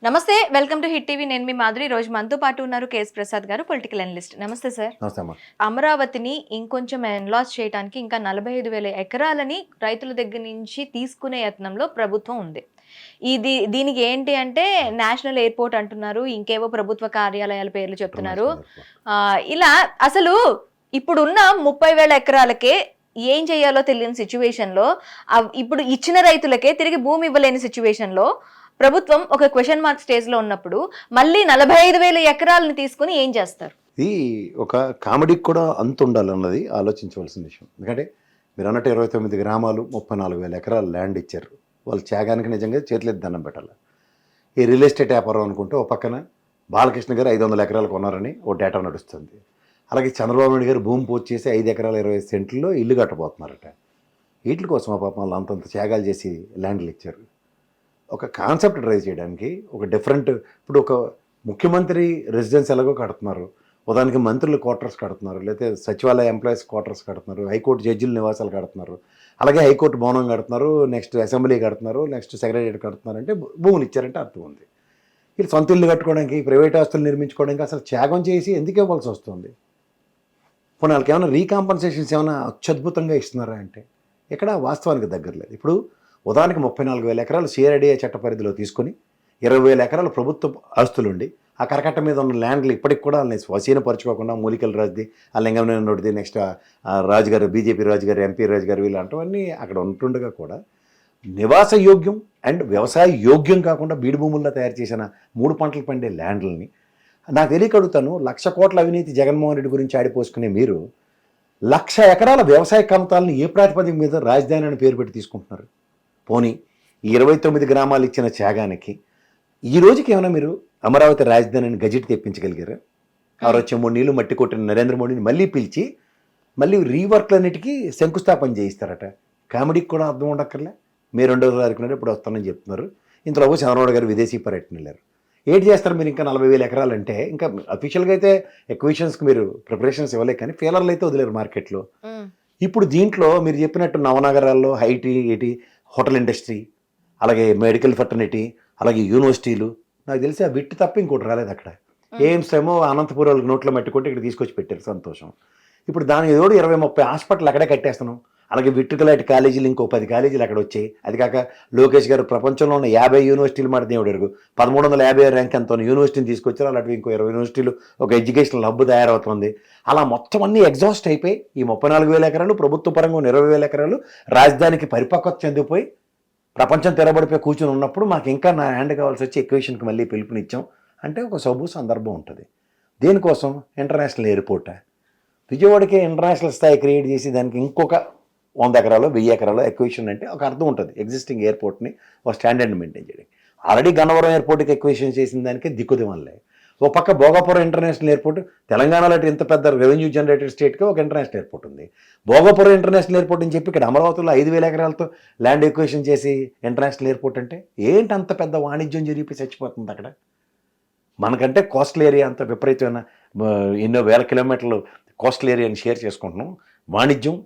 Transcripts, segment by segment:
నమస్తే, welcome to hit TV. నేను మీ మాధురి. రోజు మనతో పాటు ఉన్నారు కేఎస్ ప్రసాద్ గారు, పొలిటికల్ అనలిస్ట్. నమస్తే సార్. అమరావతిని ఇంకొంచెం ఎన్లాస్ చేయడానికి ఇంకా 45,000 ఎకరాలని రైతుల దగ్గర నుంచి తీసుకునే యత్నంలో ప్రభుత్వం ఉంది. దీనికి ఏంటి అంటే నేషనల్ ఎయిర్పోర్ట్ అంటున్నారు, ఇంకేవో ప్రభుత్వ కార్యాలయాల పేర్లు చెప్తున్నారు. ఇలా అసలు ఇప్పుడున్న 30,000 ఎకరాలకే ఏం చేయాలో తెలియని సిచ్యువేషన్లో, ఇప్పుడు ఇచ్చిన రైతులకే తిరిగి భూమి ఇవ్వలేని సిచ్యువేషన్లో ప్రభుత్వం ఒక క్వశ్చన్ మార్క్ స్టేజ్లో ఉన్నప్పుడు మళ్ళీ 45,000 ఎకరాలను తీసుకుని ఏం చేస్తారు? ఇది ఒక కామెడీకి కూడా అంత ఉండాలన్నది ఆలోచించవలసిన విషయం. ఎందుకంటే మీరు అన్నట్టు 29 గ్రామాలు 34,000 ఎకరాలు ల్యాండ్ ఇచ్చారు. వాళ్ళు త్యాగానికి నిజంగా చేతులెత్తి దండం పెట్టాలి. ఈ రియల్ ఎస్టేట్ వ్యాపారం అనుకుంటే ఒక పక్కన బాలకృష్ణ గారు 500 ఎకరాలు కొన్నారని ఓ డేటా నడుస్తుంది. అలాగే చంద్రబాబు నాయుడు గారు భూమి పూర్తి చేసి 5 ఎకరాల 20 సెంట్లలో ఇల్లు కట్టబోతున్నారట. వీటి కోసం ఆ పాపం వాళ్ళు అంతంత త్యాగాలు చేసి ల్యాండ్లు ఇచ్చారు. ఒక కాన్సెప్ట్ డ్రైవ్ చేయడానికి ఒక డిఫరెంట్, ఇప్పుడు ఒక ముఖ్యమంత్రి రెసిడెన్స్ ఎలాగో కడుతున్నారు, ఉదాహరణకి మంత్రులు క్వార్టర్స్ కడుతున్నారు, లేకపోతే సచివాలయ ఎంప్లాయీస్ క్వార్టర్స్ కడుతున్నారు, హైకోర్టు జడ్జిల నివాసాలు కడుతున్నారు, అలాగే హైకోర్టు భవనం కడుతున్నారు, నెక్స్ట్ అసెంబ్లీ కడుతున్నారు, నెక్స్ట్ సెక్రటరియట్ కడుతున్నారు. అంటే భూములు ఇచ్చారంటే అర్థం ఉంది. వీళ్ళు సొంత ఇల్లు కట్టుకోవడానికి, ప్రైవేట్ ఆస్తులు నిర్మించుకోవడానికి అసలు త్యాగం చేసి ఎందుకు ఇవ్వాల్సి వస్తుంది? పోనీ వాళ్ళకి ఏమైనా రీకాంపన్సేషన్స్ ఏమైనా అత్యద్భుతంగా ఇస్తున్నారా అంటే ఇక్కడ వాస్తవానికి దగ్గర లేదు. ఇప్పుడు ఉదాహరణకి 34,000 ఎకరాలు సిఆర్డీఏ చట్ట పరిధిలో తీసుకొని 20,000 ఎకరాలు ప్రభుత్వ ఆస్తులుండి ఆ కరకట్ట మీద ఉన్న ల్యాండ్లు ఇప్పటికి కూడా వాళ్ళని స్వశీనపరచుకోకుండా మూలికల రాజుది, ఆ లింగంనేనుడిది, నెక్స్ట్ రాజుగారు, బీజేపీ రాజుగారు, ఎంపీ రాజుగారు, వీళ్ళంటివన్నీ అక్కడ ఉంటుండగా కూడా నివాస యోగ్యం అండ్ వ్యవసాయ యోగ్యం కాకుండా బీడు భూముల్లో తయారు చేసిన 3 పంటలు పండే ల్యాండ్లని నాకు తెలియక అడుగుతాను. 1,00,000 కోట్ల అవినీతి జగన్మోహన్ రెడ్డి గురించి ఆడిపోసుకునే మీరు 1,00,000 ఎకరాల వ్యవసాయ కమతాలను ఏ ప్రాతిపదిక మీద రాజధాని అని పేరు పెట్టి తీసుకుంటున్నారు? పోనీ ఈ 29 గ్రామాలు ఇచ్చిన త్యాగానికి ఈ రోజుకి ఏమైనా మీరు అమరావతి రాజధానిని గజెట్ తెప్పించగలిగారా? ఆ వచ్చే 3 నీళ్ళు మట్టి కొట్టిన నరేంద్ర మోడీని మళ్ళీ పిలిచి మళ్ళీ రీవర్క్లన్నిటికీ శంకుస్థాపన చేయిస్తారట. కామెడీకి కూడా అర్థం ఉండక్కర్లే. మే 2వ తారీఖున ఇప్పుడు వస్తానని చెప్తున్నారు. ఇంతలో చంద్రబాబు గారు విదేశీ పర్యటన వెళ్ళారు. ఏంటి చేస్తారు మీరు? ఇంకా 40,000 ఎకరాలు అంటే ఇంకా అఫీషియల్గా అయితే ఎక్విషన్స్కి మీరు ప్రిపరేషన్స్ ఇవ్వలే, కానీ ఫెయిలర్లు అయితే వదిలేరు మార్కెట్లో. ఇప్పుడు దీంట్లో మీరు చెప్పినట్టు నవనగరాల్లో ఐటీ, హోటల్ ఇండస్ట్రీ, అలాగే మెడికల్ ఫెటర్నిటీ, అలాగే యూనివర్సిటీలు, నాకు తెలిసి ఆ విట్టు తప్ప ఇంకోటి రాలేదు అక్కడ. ఎయిమ్స్ ఏమో అనంతపురం నోట్లో మట్టి కొట్టి ఇక్కడ తీసుకొచ్చి పెట్టారు, సంతోషం. ఇప్పుడు దానికి తోడు 20-30 హాస్పిటల్ అక్కడే కట్టేస్తున్నాం. అలాగే విట్టుకలాంటి కాలేజీలు ఇంకో 10 కాలేజీలు అక్కడ వచ్చాయి. అది కాక లోకేష్ గారు ప్రపంచంలో ఉన్న 50 యూనివర్సిటీలు మాట దేవుడు ఎరుగు 1350 ర్యాంక్ అంత యూనివర్సిటీని తీసుకొచ్చారు. అలాంటివి ఇంకో 20 యూనివర్సిటీలు, ఒక ఎడ్యుకేషనల్ హబ్ తయారవుతుంది. అలా మొత్తం అన్నీ ఎగ్జాస్ట్ అయిపోయి ఈ 34,000 ఎకరాలు ప్రభుత్వ పరంగా 20,000 ఎకరాలు రాజధానికి పరిపక్వత చెందిపోయి ప్రపంచం తెరబడిపోయి కూర్చొని ఉన్నప్పుడు మాకు ఇంకా నా హ్యాండ్ కావాల్సి వచ్చి ఎక్వేషన్కి మళ్ళీ పిలుపునిచ్చాం అంటే ఒక సబు సందర్భం ఉంటుంది. దేనికోసం? ఇంటర్నేషనల్ ఎయిర్పోర్టా? విజయవాడకే ఇంటర్నేషనల్ స్థాయి క్రియేట్ చేసి దానికి ఇంకొక 100 ఎకరాలు 1000 ఎకరాలు ఎక్వేషన్ అంటే ఒక అర్థం ఉంటుంది. ఎగ్జిస్టింగ్ ఎయిర్పోర్ట్ని ఒక స్టాండర్డ్ మెయింటైన్ చేయడం. ఆల్రెడీ గన్నవరం ఎయిర్పోర్ట్కి ఎక్వేషన్ చేసిన దానికి దిక్కుదిమలే. ఓ పక్క భోగాపురం ఇంటర్నేషనల్ ఎయిర్పోర్ట్, తెలంగాణలో ఇంత పెద్ద రెవెన్యూ జనరేటెడ్ స్టేట్కి ఒక ఇంటర్నేషనల్ ఎయిర్పోర్ట్ ఉంది. భోగాపురం ఇంటర్నేషనల్ ఎయిర్పోర్ట్ అని చెప్పి ఇక్కడ అమరావతిలో 5,000 ఎకరాలతో ల్యాండ్ ఎక్వేషన్ చేసి ఇంటర్నేషనల్ ఎయిర్పోర్ట్ అంటే ఏంటి అంత పెద్ద వాణిజ్యం జరిపి చచ్చిపోతుంది అక్కడ? మనకంటే కోస్టల్ ఏరియా అంత విపరీతమైన ఎన్నో వేల కిలోమీటర్లు కోస్టల్ ఏరియాని షేర్ చేసుకుంటున్నాం. వాణిజ్యం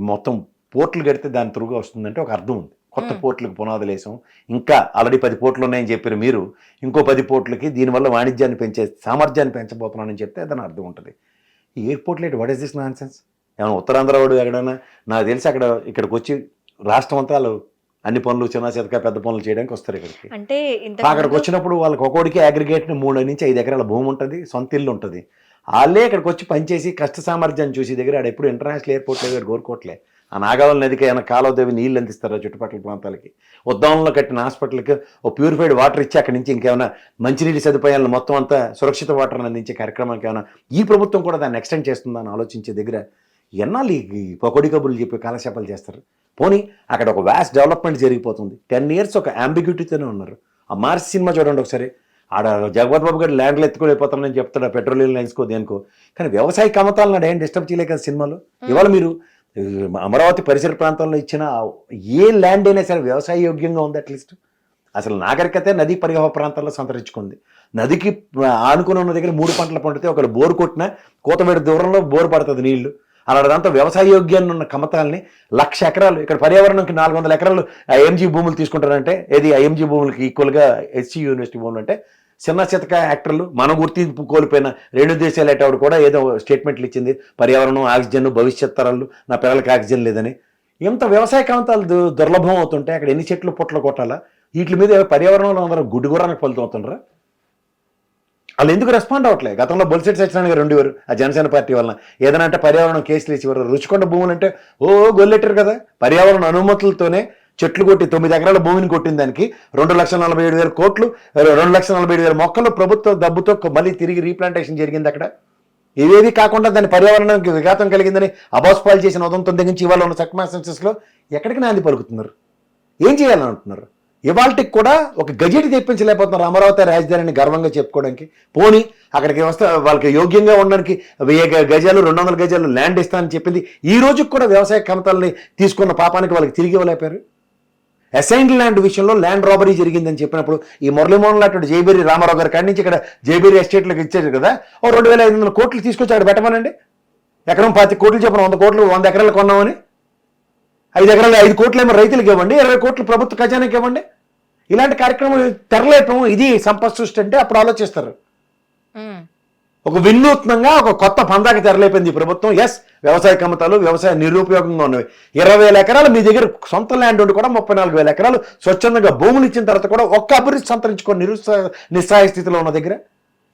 మొత్తం పోర్టులు కడితే దాని త్రూగా వస్తుందంటే ఒక అర్థం ఉంది. కొత్త పోర్టులకు పునాదులు వేసాం. ఇంకా ఆల్రెడీ 10 పోర్టులు ఉన్నాయని చెప్పారు మీరు, ఇంకో 10 పోర్టులకి దీనివల్ల వాణిజ్యాన్ని పెంచే సామర్థ్యాన్ని పెంచబోతున్నానని చెప్తే దాని అర్థం ఉంటుంది. ఈ ఎయిర్పోర్ట్లో వాట్ ఈస్ దిస్ నాన్సెన్స్? ఏమైనా ఉత్తరాంధ్ర వాడు ఎక్కడైనా నాకు తెలిసి ఇక్కడికి వచ్చి రాష్ట్రం అంతా వాళ్ళు అన్ని పనులు చిన్న చితక పెద్ద పనులు చేయడానికి వస్తారు ఇక్కడికి. అంటే అక్కడికి వచ్చినప్పుడు వాళ్ళకి ఒక్కోడికి అగ్రిగేట్ 3 నుంచి 5 ఎకరాల భూమి ఉంటుంది, సొంత ఇల్లు ఉంటుంది. వాళ్ళే ఇక్కడికి వచ్చి పనిచేసి కష్ట సామర్థ్యాన్ని చూసి దగ్గర ఆడ ఎప్పుడు ఇంటర్నేషనల్ ఎయిర్పోర్ట్ లేదు కోరుకోవట్లే. ఆ నాగావళి నదికి ఏమైనా కాలువదేవి నీళ్ళు అందిస్తారా చుట్టుపక్కల ప్రాంతాలకి? ఉద్దానంలో కట్టిన హాస్పిటల్కి ఓ ప్యూరిఫైడ్ వాటర్ ఇచ్చి అక్కడి నుంచి ఇంకేమైనా మంచినీటి సదుపాయాలను మొత్తం అంతా సురక్షిత వాటర్ని అందించే కార్యక్రమానికి ఏమైనా ఈ ప్రభుత్వం కూడా దాన్ని ఎక్స్టెండ్ చేస్తుందని ఆలోచించే దగ్గర ఎన్నాళ్ళు ఈ పకోడీ కబుర్లు చెప్పి కాలశాపాలు చేస్తారు? పోనీ అక్కడ ఒక వ్యాస్ట్ డెవలప్మెంట్ జరిగిపోతుంది. 10 years ఒక అంబిగ్యూటీతోనే ఉన్నారు. ఆ మార్చి సినిమా చూడండి ఒకసారి. ఆడ జగపతి బాబు గారు ల్యాండ్లు ఎత్తుకోలేకపోతానని చెప్తాడు, పెట్రోలియం లైన్స్కో దేనికో. కానీ వ్యవసాయ కమతాలను ఏం డిస్టర్బ్ చేయలే కదా సినిమాలో. ఇవాళ మీరు అమరావతి పరిసర ప్రాంతంలో ఇచ్చిన ఏ ల్యాండ్ అయినా సరే వ్యవసాయ యోగ్యంగా ఉంది. అట్లీస్ట్ అసలు నాగరికత నదీ పరివాహ ప్రాంతాల్లో సంతరించుకుంది. నదికి ఆనుకుని ఉన్న దగ్గర 3 పంటలు పండితే ఒకడు బోరు కొట్టినా కోతమేడు దూరంలో బోరు పడుతుంది నీళ్లు. అలాంటి వ్యవసాయ యోగ్యాన్ని ఉన్న కమతాలని 1,00,000 ఎకరాలు ఇక్కడ పర్యావరణంకి 400 ఎకరాలు ఐఎంజీ భూములు తీసుకుంటారంటే ఏది ఐఎంజీ భూములకి ఈక్వల్గా ఎస్సీ యూనివర్సిటీ భూములు అంటే చిన్న చితక యాక్టర్లు మన గుర్తింపు కోల్పోయిన 2 దేశాలు ఆవిడ కూడా ఏదో స్టేట్మెంట్లు ఇచ్చింది, పర్యావరణం ఆక్సిజన్ భవిష్యత్ తరాలు నా పిల్లలకి ఆక్సిజన్ లేదని. ఎంత వ్యవసాయ కమతాలు దుర్లభం అవుతుంటే అక్కడ ఎన్ని చెట్లు పుట్టలు కొట్టాలా, వీటి మీద పర్యావరణంలో అందరూ గుడ్డుగురానికి ఫలితం అవుతుండ్రా? వాళ్ళు ఎందుకు రెస్పాండ్ అవ్వట్లేదు? గతంలో బొలిశెట్టి సత్యనారాయణ గారు ఉండేవారు ఆ జనసేన పార్టీ వలన, ఏదైనా అంటే పర్యావరణం కేసులు వేసేవారు. రుచికొండ భూములు అంటే గొల్లెట్టారు కదా, పర్యావరణ అనుమతులతోనే చెట్లు కొట్టి 9 ఎకరాల భూమిని కొట్టిన దానికి 2,47,000 కోట్లు 2,47,000 మొక్కలు ప్రభుత్వ డబ్బుతో మళ్ళీ తిరిగి రీప్లాంటేషన్ జరిగింది అక్కడ. ఇవేవి కాకుండా దాని పర్యావరణానికి విఘాతం కలిగిందని అబాస్పాలు చేసిన ఉదంతం దగ్గర నుంచి ఇవాళ ఉన్న సర్కమ్స్టాన్సెస్లో ఎక్కడికి నాంది పలుకుతున్నారు? ఏం చేయాలని అంటున్నారు? ఇవాళకి కూడా ఒక గజెట్ తెప్పించలేకపోతున్నారు అమరావతి రాజధానిని గర్వంగా చెప్పుకోవడానికి. పోనీ అక్కడికి వస్తే వాళ్ళకి యోగ్యంగా ఉండడానికి 1000 గజాలు 200 గజాలు ల్యాండ్ ఇస్తానని చెప్పింది ఈ రోజుకి కూడా వ్యవసాయ కమతాలని తీసుకున్న పాపానికి వాళ్ళకి తిరిగి ఇవ్వలేపారు. అసైన్డ్ ల్యాండ్ విషయంలో ల్యాండ్ రాబరీ జరిగిందని చెప్పినప్పుడు ఈ మురళీమోహన్ లాంటి జయబేరి రామారావు గారి కాడి నుంచి ఇక్కడ జయబేరి ఎస్టేట్లకు ఇచ్చారు కదా, 2,500 కోట్లు తీసుకొచ్చి అక్కడ పెట్టమనండి. ఎకరం 25 కోట్లు చెప్పిన 100 కోట్లు 100 ఎకరాలు కొన్నామని, 5 ఎకరాలు 5 కోట్లు ఏమో రైతులకు ఇవ్వండి, 20 కోట్లు ప్రభుత్వ ఖజానాకి ఇవ్వండి. ఇలాంటి కార్యక్రమం తెరలేపం, ఇది సంపద సృష్టి అంటే అప్పుడు ఆలోచిస్తారు. ఒక వినూత్నంగా ఒక కొత్త పందాకి తెరలేపింది ఈ ప్రభుత్వం. ఎస్, వ్యవసాయ కమతాలు వ్యవసాయ నిరుపయోగంగా ఉన్నవి. 20,000 ఎకరాలు మీ దగ్గర సొంత ల్యాండ్ ఉండి కూడా 34,000 ఎకరాలు స్వచ్ఛందంగా భూములు ఇచ్చిన తర్వాత కూడా ఒక్క అభివృద్ధి సంతరించుకొని నిస్సహాయ స్థితిలో ఉన్న దగ్గర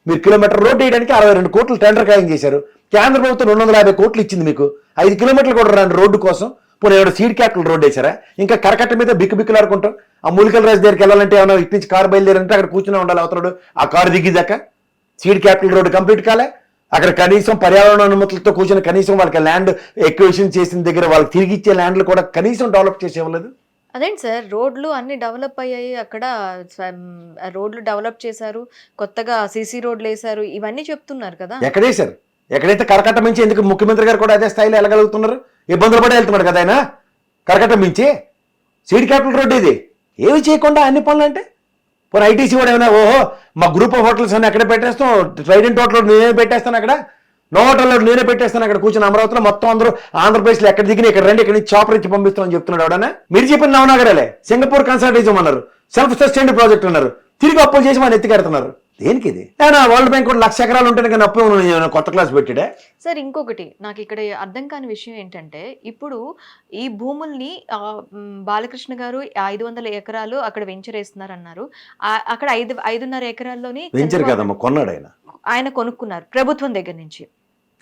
మీరు కిలోమీటర్ రోడ్డు వేయడానికి 62 కోట్లు టెండర్ ఖాయం చేశారు. కేంద్ర ప్రభుత్వం 250 కోట్లు ఇచ్చింది మీకు, 5 కిలోమీటర్లు కూడా రండి రోడ్డు కోసం. పోనీ ఏడు సీడ్ క్యాపిటల్ రోడ్ వేసారా? ఇంకా కరకట్ట మీద బిక్కులాడుకుంటాం. ఆ మూలికల రాజు దగ్గరికి వెళ్ళాలంటే ఏమన్నా ఇటు నుంచి కారు బయలుదేరంటే అక్కడ కూర్చుని ఉండాలి అవతలడు, ఆ కారు దిగిదాకా. సీడ్ క్యాపిటల్ రోడ్డు కంప్లీట్ కాలే. అక్కడ కనీసం పర్యావరణ అనుమతులతో కూర్చొని కనీసం వాళ్ళకి ల్యాండ్ ఎక్విజిషన్ చేసిన దగ్గర వాళ్ళకి తిరిగి ఇచ్చే ల్యాండ్లు కూడా కనీసం డెవలప్ చేసేవాళ్ళు. అదేంటి సార్, రోడ్లు అన్ని డెవలప్ అయ్యాయి, అక్కడ రోడ్లు డెవలప్ చేశారు, కొత్తగా సీసీ రోడ్లు వేశారు, ఇవన్నీ చెప్తున్నారు కదా. ఎక్కడేశారు? ఎక్కడైతే కరకట్ట మించి ఎందుకు ముఖ్యమంత్రి గారు కూడా అదే స్థాయిలో వెళ్ళగలుగుతున్నారు? ఇబ్బందులు పడి వెళ్తున్నాడు కదా ఆయన. కరకట్ట మించి సీడ్ క్యాపిటల్ రోడ్ ఇది ఏమి చేయకుండా అన్ని పనులు అంటే పోనీ ఐటీసీ కూడా ఏమైనా మా గ్రూప్ ఆఫ్ హోటల్స్ అన్నీ అక్కడే పెట్టేస్తాం, ట్రైడెంట్ హోటల్ నేనే పెట్టేస్తాను, అక్కడ నో హోటల్లో నేనే పెట్టేస్తాను, అక్కడ కూర్చొని అమరావతిలో మొత్తం అందరూ ఆంధ్రప్రదేశ్లో ఎక్కడ దిగిన ఇక్కడ రండి, ఇక్కడ నుంచి చాపర్ ఇచ్చి పంపిస్తామని చెప్తున్నాడు ఎవడన్నా. మీరు చెప్పిన నవనగరాలే సింగపూర్ కన్సల్టేషన్ అన్నారు, సెల్ఫ్ సస్టైన్డ్ ప్రాజెక్ట్ అన్నారు, తిరిగి అప్పులు చేసి మన ఎత్తికెడుతున్నారు. దేనికి ఇది? వరల్డ్ బ్యాంక్ కూడా 1,00,000 ఎకరాలు ఉంటేనే కానీ అప్పు కొత్త క్లాస్ పెట్టాడే. సార్ ఇంకొకటి నాకు ఇక్కడ అర్థం కాని విషయం ఏంటంటే, ఇప్పుడు ఈ భూముల్ని బాలకృష్ణ గారు 500 ఎకరాలు అక్కడ వెంచర్ వేస్తున్నారు అన్నారు. అక్కడ 5.5 ఎకరాల్లోని వెంచర్ కదమ్మా, కొన్నాడు ఆయన కొనుక్కున్నారు ప్రభుత్వం దగ్గర నుంచి.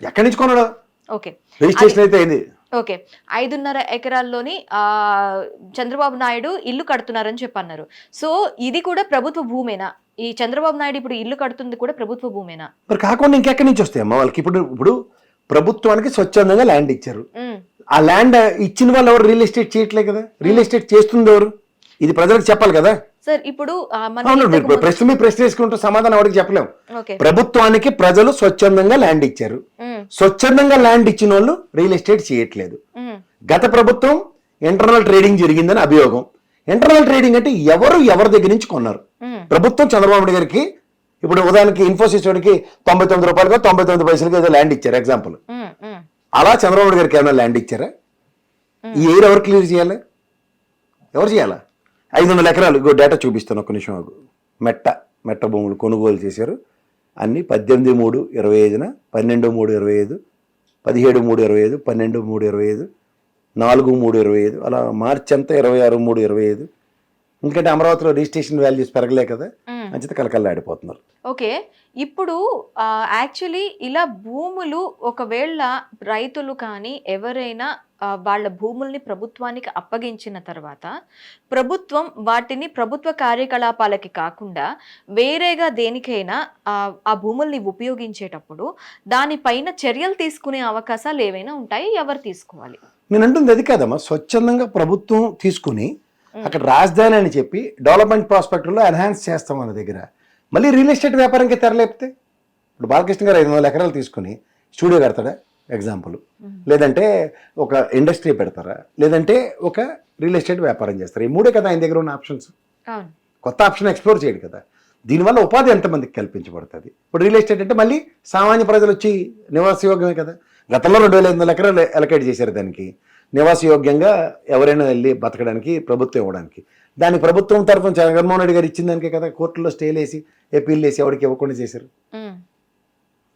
ఎక్కడి నుంచి కొన్నాడు? ఓకే, రిజిస్ట్రేషన్ అయితే అయింది. ఓకే, 5.5 ఎకరాల్లోని చంద్రబాబు నాయుడు ఇల్లు కడుతున్నారని చెప్పన్నారు. సో ఇది కూడా ప్రభుత్వ భూమేనా? ఈ చంద్రబాబు నాయుడు ఇప్పుడు ఇల్లు కడుతుంది కూడా ప్రభుత్వ భూమేనా? మరి కాకుండా ఇంకెక్కడి నుంచి వస్తాయి అమ్మా వాళ్ళకి? ఇప్పుడు ప్రభుత్వానికి స్వచ్ఛందంగా ల్యాండ్ ఇచ్చారు. ఆ ల్యాండ్ ఇచ్చిన వాళ్ళు ఎవరు రియల్ ఎస్టేట్ చేయట్లే కదా, రియల్ ఎస్టేట్ చేస్తుంది ఎవరు? ఇది ప్రజలకు చెప్పాలి కదా సార్. ఇప్పుడు ప్రశ్న వేసుకుంటూ సమాధానం ఎవరికి చెప్పలేము. ప్రభుత్వానికి ప్రజలు స్వచ్ఛందంగా ల్యాండ్ ఇచ్చారు, స్వచ్ఛందంగా ల్యాండ్ ఇచ్చిన వాళ్ళు రియల్ ఎస్టేట్ చేయట్లేదు. గత ప్రభుత్వం ఇంటర్నల్ ట్రేడింగ్ జరిగిందని అభియోగం. ఇంటర్నల్ ట్రేడింగ్ అంటే ఎవరి దగ్గర నుంచి కొన్నారు? ప్రభుత్వం చంద్రబాబు నాయుడు గారికి ఇప్పుడు ఉదాహరణకి ఇన్ఫోసిస్ వాడికి 99 రూపాయలుగా 99 పైసలకి ఏదో ల్యాండ్ ఇచ్చారు ఎగ్జాంపుల్. అలా చంద్రబాబు నాయుడు గారికి ఏమైనా ల్యాండ్ ఇచ్చారా? ఈ ఎయిర్ ఎవరు క్లియర్ చేయాలి? ఎవరు చేయాలా? 500 ఎకరాలు ఇగో డేటా చూపిస్తాను ఒక్క నిమిషం. మెట్ట భూములు కొనుగోలు చేశారు అన్ని 18/3/25, 12/3/25, 17/3/25, 12/3/25, 4/3/25, అలా మార్చి అంతా 26/3/25. ఎందుకంటే అమరావతిలో రిజిస్ట్రేషన్ వాల్యూస్ పెరగలే కదా, అంచేత కలకల్లాడిపోతున్నారు. ఓకే, ఇప్పుడు యాక్చువల్లీ ఇలా భూములు ఒకవేళ రైతులు కానీ ఎవరైనా వాళ్ళ భూముల్ని ప్రభుత్వానికి అప్పగించిన తర్వాత ప్రభుత్వం వాటిని ప్రభుత్వ కార్యకలాపాలకి కాకుండా వేరేగా దేనికైనా ఆ భూముల్ని ఉపయోగించేటప్పుడు దానిపైన చర్యలు తీసుకునే అవకాశాలు ఏవైనా ఉంటాయి? ఎవరు తీసుకోవాలి? నేను అంటుంది అది కాదమ్మా, స్వచ్ఛందంగా ప్రభుత్వం తీసుకుని అక్కడ రాజధాని అని చెప్పి డెవలప్మెంట్ ప్రాస్పెక్ట్లో ఎన్హాన్స్ చేస్తాం మన దగ్గర. మళ్ళీ రియల్ ఎస్టేట్ వ్యాపారంకి తెరలేపితే ఇప్పుడు బాలకృష్ణ గారు 500 ఎకరాలు తీసుకుని స్టూడియో కడతాడా ఎగ్జాంపుల్, లేదంటే ఒక ఇండస్ట్రీ పెడతారా, లేదంటే ఒక రియల్ ఎస్టేట్ వ్యాపారం చేస్తారు. ఈ మూడే కదా ఆయన దగ్గర ఉన్న ఆప్షన్స్. కొత్త ఆప్షన్ ఎక్స్ప్లోర్ చేయడు కదా. దీనివల్ల ఉపాధి ఎంతమందికి కల్పించబడుతుంది? ఇప్పుడు రియల్ ఎస్టేట్ అంటే మళ్ళీ సామాన్య ప్రజలు వచ్చి నివాసయోగ్యమే కదా. గతంలో 2,500 ఎకరాలు అలకేట్ చేశారు దానికి, నివాసయోగ్యంగా ఎవరైనా వెళ్ళి బతకడానికి ప్రభుత్వం ఇవ్వడానికి. దానికి ప్రభుత్వం తరఫున జగన్మోహన్ రెడ్డి గారు ఇచ్చిన దానికే కదా కోర్టులో స్టేలు వేసి అప్పీల్ వేసి ఎవరికి ఇవ్వకుండా చేశారు.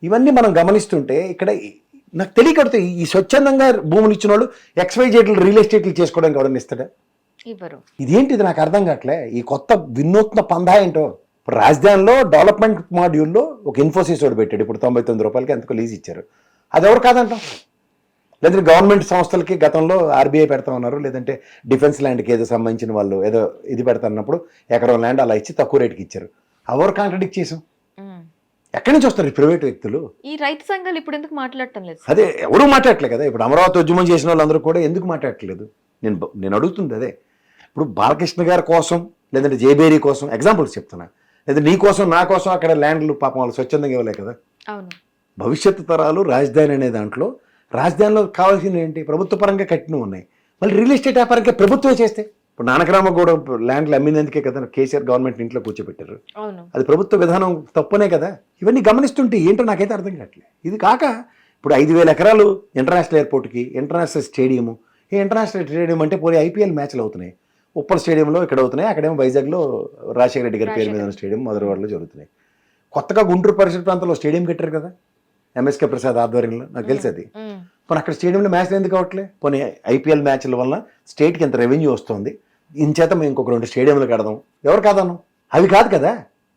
ఇవన్నీ మనం గమనిస్తుంటే ఇక్కడ నాకు తెలియకడితే ఈ స్వచ్ఛందంగా భూములు ఇచ్చిన వాళ్ళు XYZ రియల్ ఎస్టేట్లు చేసుకోవడానికి ఎవరైనా ఇస్తాడా? ఇవ్వరు. ఇదేంటిది నాకు అర్థం కావట్లే. ఈ కొత్త వినూత్న పందా ఏంటో. ఇప్పుడు రాజధానిలో డెవలప్మెంట్ మాడ్యూల్లో ఒక ఇన్ఫోసిస్ వాడు పెట్టాడు, ఇప్పుడు 99 రూపాయలకి ఎంతకు లీజ్ ఇచ్చారు. అది ఎవరు కాదంటాం? లేదంటే గవర్నమెంట్ సంస్థలకి గతంలో RBI పెడతా ఉన్నారు, లేదంటే డిఫెన్స్ ల్యాండ్కి ఏదో సంబంధించిన వాళ్ళు ఏదో ఇది పెడతాన్నప్పుడు ఎకరం ల్యాండ్ అలా ఇచ్చి తక్కువ రేటుకి ఇచ్చారు. ఎవరు కాంట్రడిక్ట్ చేసాం? ఎక్కడి నుంచి వస్తారు ఈ ప్రైవేట్ వ్యక్తులు? ఈ రైతు సంఘాలు ఇప్పుడు ఎందుకు మాట్లాడటం లేదు? అదే ఎవరు మాట్లాడట్లేదు కదా. ఇప్పుడు అమరావతి ఉద్యమం చేసిన వాళ్ళందరూ కూడా ఎందుకు మాట్లాడట్లేదు? నేను అడుగుతుంది అదే. ఇప్పుడు బాలకృష్ణ గారి కోసం లేదంటే జేబేరీ కోసం ఎగ్జాంపుల్స్ చెప్తున్నా, లేదా నీ కోసం నా కోసం అక్కడ ల్యాండ్లు పాపం వాళ్ళు స్వచ్ఛందంగా ఇవ్వలే కదా. అవును. భవిష్యత్తు తరాలు రాజధాని అనే దాంట్లో రాజధానిలో కావాల్సింది ఏంటి? ప్రభుత్వ పరంగా కట్టినవి ఉన్నాయి. మళ్ళీ రియల్ ఎస్టేట్ వ్యాపారంగా ప్రభుత్వమే చేస్తే, ఇప్పుడు నానకరామగూడ ల్యాండ్లు అమ్మినందుకే కదా కేసీఆర్ గవర్నమెంట్ ఇంట్లో కూర్చోబెట్టారు. అది ప్రభుత్వ విధానం తప్పునే కదా. ఇవన్నీ గమనిస్తుంటే ఏంటో నాకైతే అర్థం కావట్లేదు. ఇది కాక ఇప్పుడు 5,000 ఎకరాలు ఇంటర్నేషనల్ ఎయిర్పోర్ట్కి, ఇంటర్నేషనల్ స్టేడియము. ఈ ఇంటర్నేషనల్ స్టేడియం అంటే పోయి IPL మ్యాచ్లు అవుతున్నాయి. ఉప్పల్ స్టేడియంలో ఇక్కడ అవుతున్నాయి, అక్కడేమో వైజాగ్లో రాజశేఖర రెడ్డి గారి పేరు మీద ఉన్న స్టేడియం మధురవాడలో జరుగుతున్నాయి. కొత్తగా గుంటూరు పరిసర ప్రాంతంలో స్టేడియం కట్టారు కదా MSK ప్రసాద్ ఆధ్వర్యంలో, నాకు తెలుసు అది. పోనీ అక్కడ స్టేడియంలో మ్యాచ్లు ఎందుకు అవ్వట్లే? పోనీ IPL మ్యాచ్ల వల్ల స్టేట్కి ఎంత రెవెన్యూ వస్తుంది, ఇంచేత మేము ఇంకొక 2 స్టేడియంలు కడదాం. ఎవరు కాదను? అవి కాదు కదా.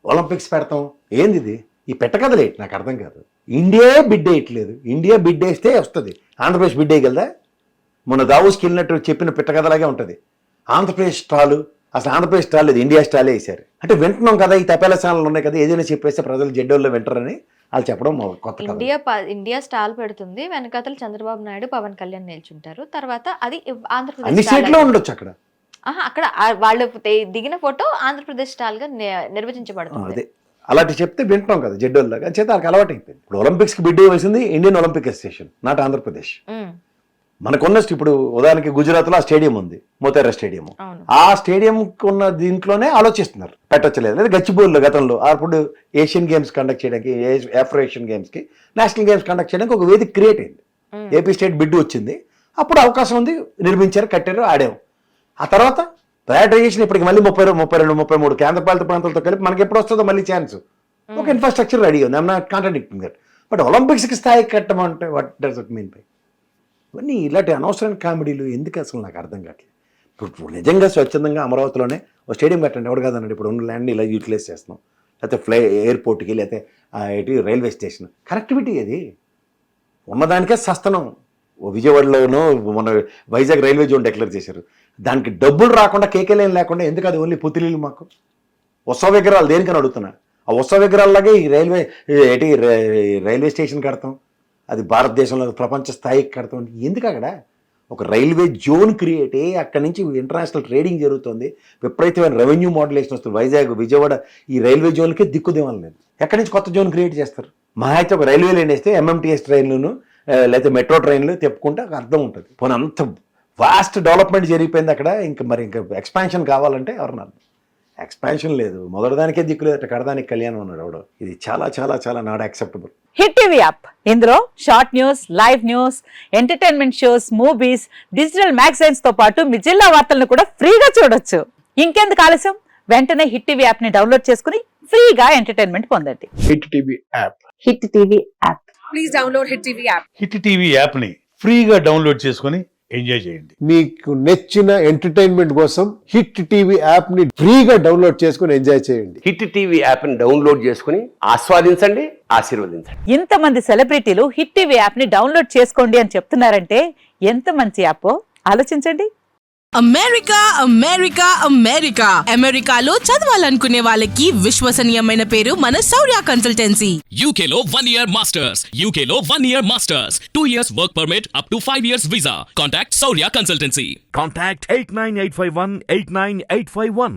ఒలింపిక్స్ పెడతాం. ఏంది ఇది? ఈ పెట్టకదలే నాకు అర్థం కాదు. ఇండియా బిడ్ వేయట్లేదు. ఇండియా బిడ్ వేస్తే వస్తుంది, ఆంధ్రప్రదేశ్ బిడ్ వేయగలదా? మొన్న దావోస్కి వెళ్ళినట్టు చెప్పిన పెట్టకథలాగే ఉంటుంది. ఆంధ్రప్రదేశ్ స్టాలు, అసలు ఆంధ్రప్రదేశ్ స్టాల్ లేదు, ఇండియా స్టాలే వేశారు. అంటే వింటున్నాం కదా, ఈ తపేల ఛానల్ ఉన్నాయి కదా, ఏదైనా చెప్పేస్తే ప్రజలు జెడ్డోల్లో వింటారని వాళ్ళు చెప్పడం కొత్త. ఇండియా స్టాల్ పెడుతుంది, వెనకాతలు చంద్రబాబు నాయుడు పవన్ కళ్యాణ్ నిల్చుంటారు, తర్వాత అది అన్ని ఆంధ్రప్రదేశ్ స్టేట్లో ఉండొచ్చు. అక్కడ అక్కడ వాళ్ళు దిగిన ఫోటో ఆంధ్రప్రదేశ్ స్టాల్ గా నిర్వచించబడుతుంది. అదే అలాంటి చెప్తే వింటున్నాం కదా జెడ్డోల్లాగా, చేత వాళ్ళకి అలవాటు అయిపోయింది. ఇప్పుడు ఒలింపిక్స్కి బిడ్ వేసింది Indian Olympic association, not Andhra Pradesh. మనకున్న ఇప్పుడు ఉదాహరణకి గుజరాత్లో ఆ స్టేడియం ఉంది, మోతేరా స్టేడియం. ఆ స్టేడియం ఉన్న దీంట్లోనే ఆలోచిస్తున్నారు పెట్టొచ్చలేదు. లేదా గచ్చిబౌలిలో గతంలో అప్పుడు ఏషియన్ గేమ్స్ కండక్ట్ చేయడానికి, ఆఫ్రో ఏషియన్ గేమ్స్కి, నేషనల్ గేమ్స్ కండక్ట్ చేయడానికి ఒక వేదిక క్రియేట్ అయింది. ఏపీ స్టేట్ బిడ్ వచ్చింది, అప్పుడు అవకాశం ఉంది, నిర్మించారు, కట్టారు, ఆడాము. ఆ తర్వాత ప్రయారిటైజేషన్ ఇప్పటికి మళ్ళీ 32, 33 కేంద్రపాలిత ప్రాంతాలతో కలిపి మనకి ఎప్పుడు వస్తుందో మళ్ళీ ఛాన్స్. ఒక ఇన్ఫ్రాస్ట్రక్చర్ రెడీ ఉంది, I'm not contradicting that. But ఒలింపిక్స్కి స్థాయికి కట్టమంటే what does it mean by? ఇవన్నీ ఇలాంటి అనవసరమైన కామెడీలు ఎందుకు అసలు నాకు అర్థం కావట్లేదు. ఇప్పుడు నిజంగా స్వచ్ఛందంగా అమరావతిలోనే ఒక స్టేడియం కట్టండి, ఎవరు కాదన్నాడు. ఇప్పుడు ఉన్న ల్యాండ్ని ఇలా యూటిలైజ్ చేస్తున్నాం, లేకపోతే ఎయిర్పోర్ట్కి, లేకపోతే రైల్వే స్టేషన్ కనెక్టివిటీ. అది ఉన్నదానికే సస్తనం. విజయవాడలోనూ మన వైజాగ్ రైల్వే జోన్ డిక్లేర్ చేశారు, దానికి డబ్బులు రాకుండా కేకేలేం లేకుండా ఎందుకు? అది ఓన్లీ పుత్తిలీలు. మాకు ఉత్సవ విగ్రహాలు దేనికని అడుగుతున్నా. ఆ ఉత్సవ విగ్రహాలలాగే ఈ రైల్వే స్టేషన్ కడతాం, అది భారతదేశంలో ప్రపంచ స్థాయికి కడతాం. ఎందుకు? అక్కడ ఒక రైల్వే జోన్ క్రియేట్ అయ్యి అక్కడి నుంచి ఇంటర్నేషనల్ ట్రేడింగ్ జరుగుతుంది, విపరీతమైన రెవెన్యూ మోడలేషన్ వస్తుంది. విజయవాడ ఈ రైల్వే జోన్కే దిక్కుదేవాలని లేదు. ఎక్కడి నుంచి కొత్త జోన్ క్రియేట్ చేస్తారు? మహా అయితే ఒక రైల్వే లైన్ వేస్తే MMTS ట్రైన్లను లేకపోతే మెట్రో ట్రైన్లు తెప్పుకుంటే అర్థం ఉంటుంది. పోనీ అంత వాస్ట్ డెవలప్మెంట్ జరిగిపోయింది అక్కడ. ఇంకా ఎక్స్పాన్షన్ కావాలంటే ఎవరన్నారు? ఎక్స్పాన్షన్ లేదు, మొదటిదానికే దిక్కు లేదు, కడదానికి కళ్యాణం ఉన్నాడు ఎవడో. ఇది చాలా చాలా చాలా not acceptable. Hit TV app, ఇందులో short news, live news, entertainment shows, movies, digital magazines తో పాటు మీ జిల్లా వార్తలను కూడా ఫ్రీగా చూడొచ్చు. ఇంకెందుకు ఆలస్యం? వెంటనే హిట్ టీవీ యాప్ ని డౌన్లోడ్ చేసుకుని ఫ్రీగా ఎంటర్టైన్మెంట్ పొందండి. Hit TV app. Hit TV app. Please download hit TV app. Hit TV app ని ఫ్రీగా డౌన్లోడ్ చేసుకుని ఎంజాయ్ చేయండి. మీకు నచ్చిన ఎంటర్టైన్మెంట్ కోసం హిట్ టీవీ యాప్ ని ఫ్రీగా డౌన్లోడ్ చేసుకుని ఎంజాయ్ చేయండి. హిట్ టీవీ యాప్ ని డౌన్లోడ్ చేసుకుని ఆస్వాదించండి, ఆశీర్వదించండి. ఇంతమంది సెలబ్రిటీలు హిట్ టీవీ యాప్ ని డౌన్లోడ్ చేసుకోండి అని చెప్తున్నారంటే ఎంత మంచి యాప్ ఆలోచించండి. అమెరికా అమెరికా అమెరికా అమెరికాలో చదవాలనుకునే వాళ్ళకి విశ్వసనీయమైన పేరు మన శౌర్య కన్సల్టెన్సీ. UK లో 1 year masters. UK లో 1 year masters. 2 years work permit up to 5 years visa. Contact Saurya Consultancy. Contact 89851 89851.